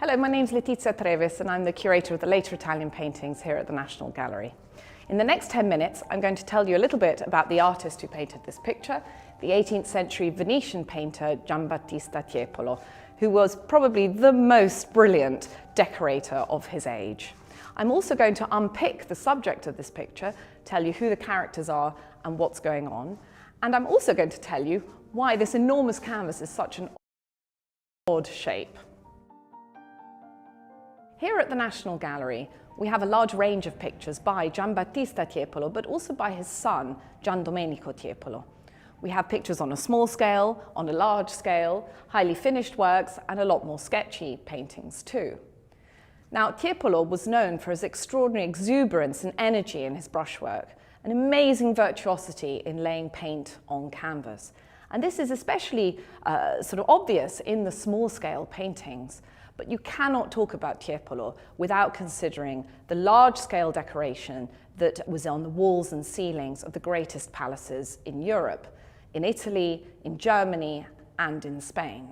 Hello, my name's Letizia Treves and I'm the curator of the later Italian paintings here at the National Gallery. In the next 10 minutes, I'm going to tell you a little bit about the artist who painted this picture, the 18th century Venetian painter Giambattista Tiepolo, who was probably the most brilliant decorator of his age. I'm also going to unpick the subject of this picture, tell you who the characters are and what's going on, and I'm also going to tell you why this enormous canvas is such an odd shape. Here at the National Gallery, we have a large range of pictures by Giambattista Tiepolo, but also by his son, Giandomenico Tiepolo. We have pictures on a small scale, on a large scale, highly finished works, and a lot more sketchy paintings too. Now, Tiepolo was known for his extraordinary exuberance and energy in his brushwork, an amazing virtuosity in laying paint on canvas. And this is especially sort of obvious in the small-scale paintings. But you cannot talk about Tiepolo without considering the large-scale decoration that was on the walls and ceilings of the greatest palaces in Europe, in Italy, in Germany, and in Spain.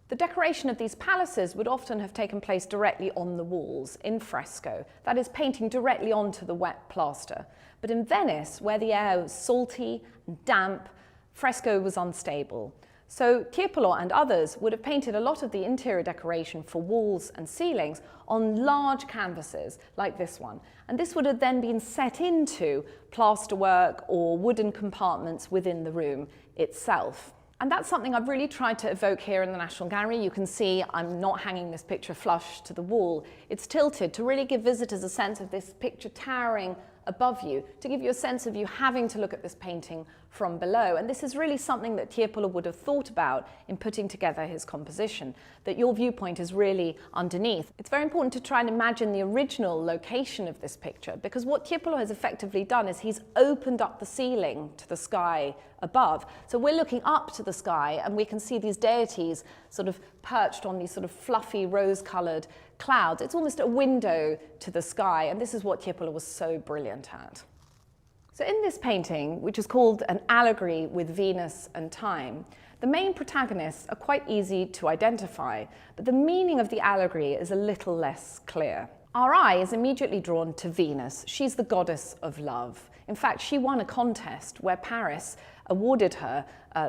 The decoration of these palaces would often have taken place directly on the walls, in fresco, that is, painting directly onto the wet plaster. But in Venice, where the air was salty and damp, fresco was unstable. So Tiepolo and others would have painted a lot of the interior decoration for walls and ceilings on large canvases like this one. And this would have then been set into plasterwork or wooden compartments within the room itself. And that's something I've really tried to evoke here in the National Gallery. You can see I'm not hanging this picture flush to the wall. It's tilted to really give visitors a sense of this picture towering above you, to give you a sense of you having to look at this painting from below. And this is really something that Tiepolo would have thought about in putting together his composition, that your viewpoint is really underneath. It's very important to try and imagine the original location of this picture, because what Tiepolo has effectively done is he's opened up the ceiling to the sky above. So we're looking up to the sky and we can see these deities sort of perched on these sort of fluffy rose-coloured clouds. It's almost a window to the sky, and this is what Tiepolo was so brilliant at. So in this painting, which is called an allegory with Venus and time, the main protagonists are quite easy to identify, but the meaning of the allegory is a little less clear. Our eye is immediately drawn to Venus. She's the goddess of love. In fact, she won a contest where Paris awarded her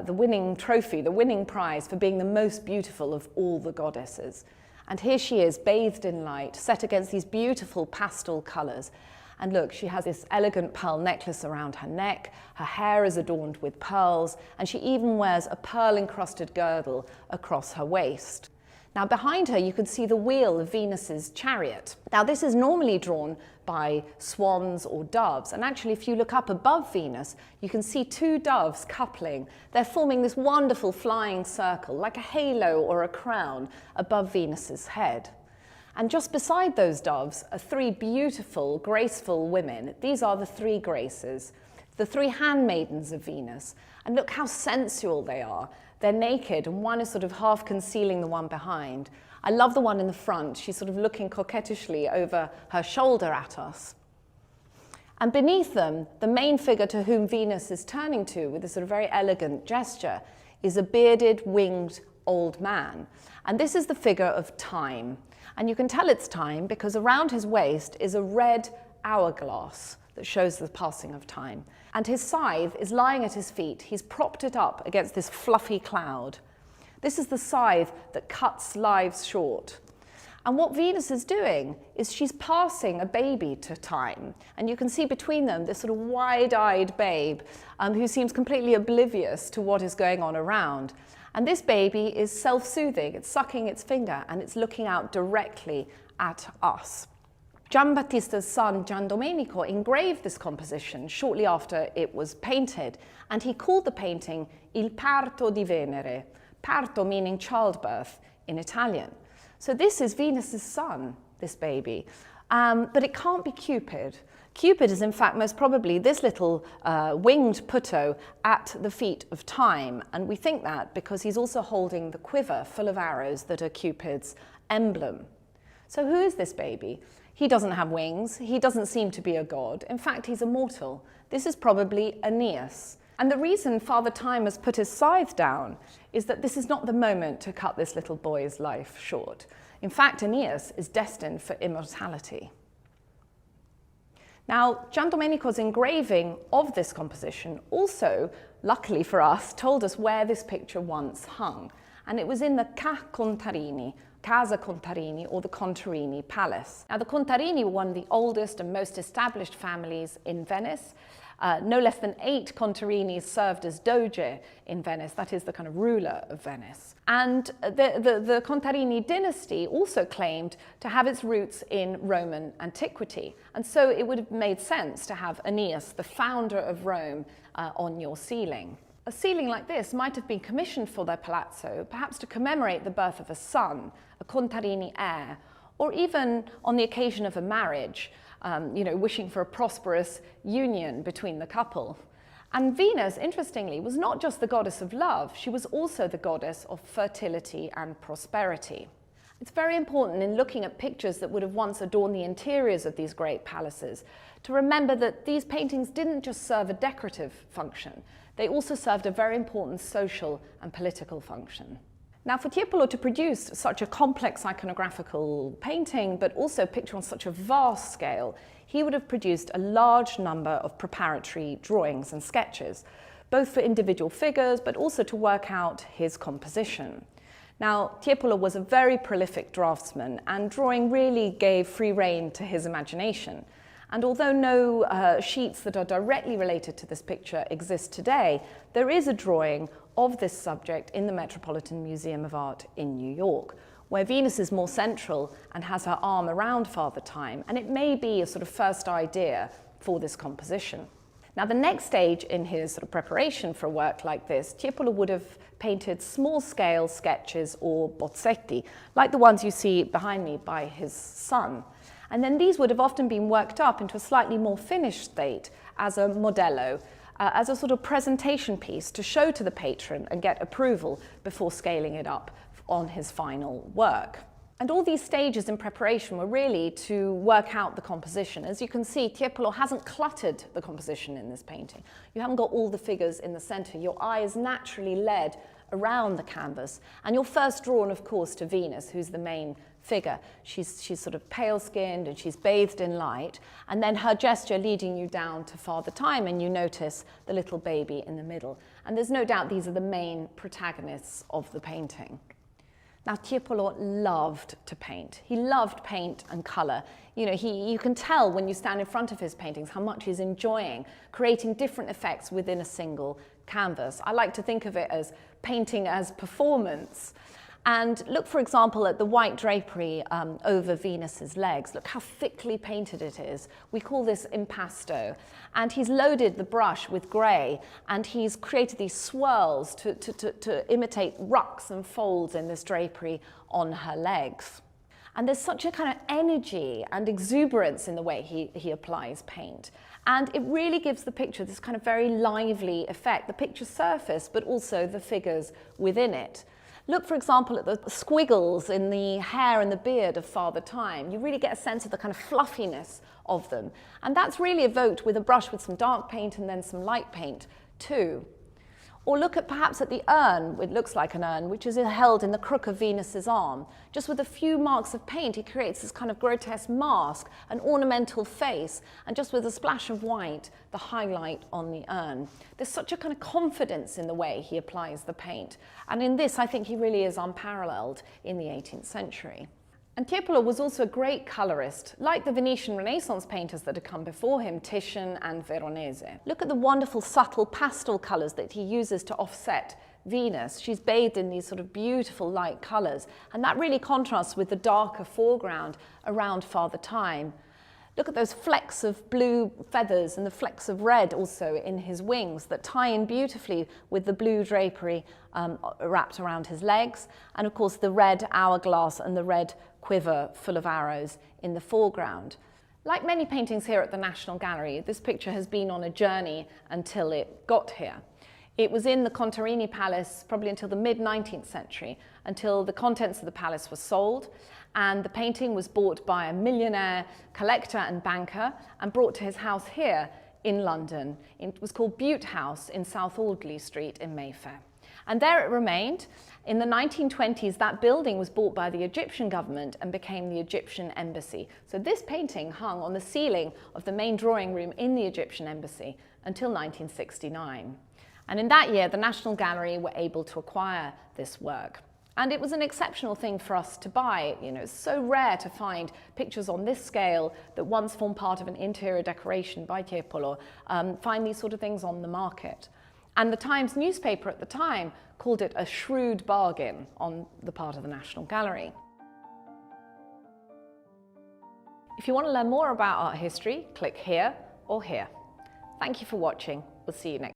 the winning trophy, the winning prize for being the most beautiful of all the goddesses. And here she is, bathed in light, set against these beautiful pastel colours. And look, she has this elegant pearl necklace around her neck, her hair is adorned with pearls, and she even wears a pearl-encrusted girdle across her waist. Now behind her you can see the wheel of Venus's chariot. Now this is normally drawn by swans or doves, and actually if you look up above Venus you can see two doves coupling. They're forming this wonderful flying circle like a halo or a crown above Venus's head. And just beside those doves are three beautiful, graceful women. These are the three Graces, the three handmaidens of Venus. And look how sensual they are. They're naked and one is sort of half concealing the one behind. I love the one in the front. She's sort of looking coquettishly over her shoulder at us. And beneath them, the main figure to whom Venus is turning to with this sort of very elegant gesture is a bearded, winged old man. And this is the figure of Time. And you can tell it's time because around his waist is a red hourglass that shows the passing of time. And his scythe is lying at his feet. He's propped it up against this fluffy cloud. This is the scythe that cuts lives short. And what Venus is doing is she's passing a baby to Time. And you can see between them this sort of wide-eyed babe who seems completely oblivious to what is going on around. And this baby is self-soothing. It's sucking its finger and it's looking out directly at us. Giambattista's son Giandomenico engraved this composition shortly after it was painted, and he called the painting Il parto di Venere, parto meaning childbirth in Italian. So this is Venus's son, this baby, but it can't be Cupid. Cupid is in fact most probably this little winged putto at the feet of Time, and we think that because he's also holding the quiver full of arrows that are Cupid's emblem. So who is this baby? He doesn't have wings, he doesn't seem to be a god. In fact, he's a mortal. This is probably Aeneas. And the reason Father Time has put his scythe down is that this is not the moment to cut this little boy's life short. In fact, Aeneas is destined for immortality. Now, Giandomenico's engraving of this composition also, luckily for us, told us where this picture once hung. And it was in the Casa Contarini, or the Contarini Palace. Now, the Contarini were one of the oldest and most established families in Venice. No less than 8 Contarini served as doge in Venice, that is the kind of ruler of Venice. And the Contarini dynasty also claimed to have its roots in Roman antiquity. And so it would have made sense to have Aeneas, the founder of Rome, on your ceiling. A ceiling like this might have been commissioned for their palazzo, perhaps to commemorate the birth of a son, a Contarini heir, or even on the occasion of a marriage, wishing for a prosperous union between the couple. And Venus, interestingly, was not just the goddess of love, she was also the goddess of fertility and prosperity. It's very important in looking at pictures that would have once adorned the interiors of these great palaces to remember that these paintings didn't just serve a decorative function, they also served a very important social and political function. Now, for Tiepolo to produce such a complex iconographical painting, but also a picture on such a vast scale, he would have produced a large number of preparatory drawings and sketches, both for individual figures, but also to work out his composition. Now, Tiepolo was a very prolific draftsman, and drawing really gave free rein to his imagination. And although no sheets that are directly related to this picture exist today, there is a drawing of this subject in the Metropolitan Museum of Art in New York, where Venus is more central and has her arm around Father Time, and it may be a sort of first idea for this composition. Now, the next stage in his sort of preparation for a work like this, Tiepolo would have painted small-scale sketches or bozzetti, like the ones you see behind me by his son. And then these would have often been worked up into a slightly more finished state as a modello, as a sort of presentation piece to show to the patron and get approval before scaling it up on his final work. And all these stages in preparation were really to work out the composition. As you can see, Tiepolo hasn't cluttered the composition in this painting. You haven't got all the figures in the center. Your eye is naturally led around the canvas. And you're first drawn, of course, to Venus, who's the main figure. She's sort of pale-skinned and she's bathed in light. And then her gesture leading you down to Father Time, and you notice the little baby in the middle. And there's no doubt these are the main protagonists of the painting. Now, Tiepolo loved to paint. He loved paint and color. You can tell when you stand in front of his paintings how much he's enjoying creating different effects within a single canvas. I like to think of it as painting as performance. And look, for example, at the white drapery over Venus's legs. Look how thickly painted it is. We call this impasto. And he's loaded the brush with grey, and he's created these swirls to imitate rucks and folds in this drapery on her legs. And there's such a kind of energy and exuberance in the way he applies paint. And it really gives the picture this kind of very lively effect, the picture surface, but also the figures within it. Look, for example, at the squiggles in the hair and the beard of Father Time. You really get a sense of the kind of fluffiness of them. And that's really evoked with a brush with some dark paint and then some light paint too. Or look at perhaps at the urn, it looks like an urn, which is held in the crook of Venus's arm. Just with a few marks of paint, he creates this kind of grotesque mask, an ornamental face, and just with a splash of white, the highlight on the urn. There's such a kind of confidence in the way he applies the paint. And in this, I think he really is unparalleled in the 18th century. And Tiepolo was also a great colorist, like the Venetian Renaissance painters that had come before him, Titian and Veronese. Look at the wonderful subtle pastel colors that he uses to offset Venus. She's bathed in these sort of beautiful light colors, and that really contrasts with the darker foreground around Father Time. Look at those flecks of blue feathers and the flecks of red also in his wings that tie in beautifully with the blue drapery wrapped around his legs, and of course the red hourglass and the red quiver full of arrows in the foreground. Like many paintings here at the National Gallery, this picture has been on a journey until it got here. It was in the Contarini Palace probably until the mid-19th century, until the contents of the palace were sold, and the painting was bought by a millionaire collector and banker and brought to his house here in London. It was called Bute House in South Audley Street in Mayfair. And there it remained. In the 1920s, that building was bought by the Egyptian government and became the Egyptian Embassy. So this painting hung on the ceiling of the main drawing room in the Egyptian Embassy until 1969. And in that year, the National Gallery were able to acquire this work. And it was an exceptional thing for us to buy. You know, it's so rare to find pictures on this scale that once formed part of an interior decoration by Tiepolo, find these sort of things on the market. And the Times newspaper at the time called it a shrewd bargain on the part of the National Gallery. If you want to learn more about art history, click here or here. Thank you for watching. We'll see you next time.